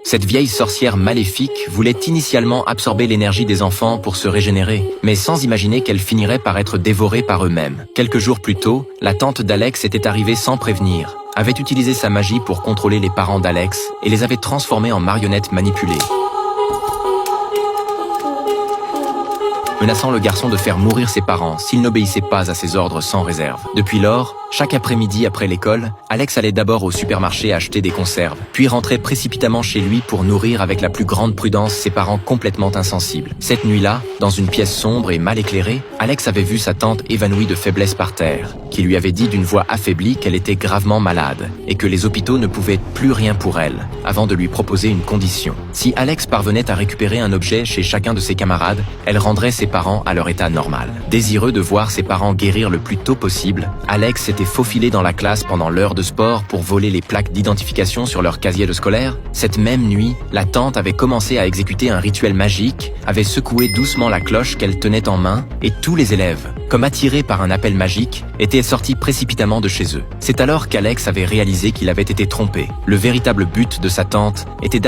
Cette vieille sorcière maléfique voulait initialement absorber l'énergie des enfants pour se régénérer, mais sans imaginer qu'elle finirait par être dévorée par eux-mêmes. Quelques jours plus tôt, la tante d'Alex était arrivée sans prévenir, avait utilisé sa magie pour contrôler les parents d'Alex et les avait transformés en marionnettes manipulées, menaçant le garçon de faire mourir ses parents s'il n'obéissait pas à ses ordres sans réserve. Depuis lors, chaque après-midi après l'école, Alex allait d'abord au supermarché acheter des conserves, puis rentrait précipitamment chez lui pour nourrir avec la plus grande prudence ses parents complètement insensibles. Cette nuit-là, dans une pièce sombre et mal éclairée, Alex avait vu sa tante évanouie de faiblesse par terre, qui lui avait dit d'une voix affaiblie qu'elle était gravement malade et que les hôpitaux ne pouvaient plus rien pour elle, avant de lui proposer une condition. Si Alex parvenait à récupérer un objet chez chacun de ses camarades, elle rendrait ses parents à leur état normal. Désireux de voir ses parents guérir le plus tôt possible, Alex s'était faufilé dans la classe pendant l'heure de sport pour voler les plaques d'identification sur leur casier de scolaire. Cette même nuit, la tante avait commencé à exécuter un rituel magique, avait secoué doucement la cloche qu'elle tenait en main, et tous les élèves, comme attirés par un appel magique, étaient sortis précipitamment de chez eux. C'est alors qu'Alex avait réalisé qu'il avait été trompé. Le véritable but de sa tante était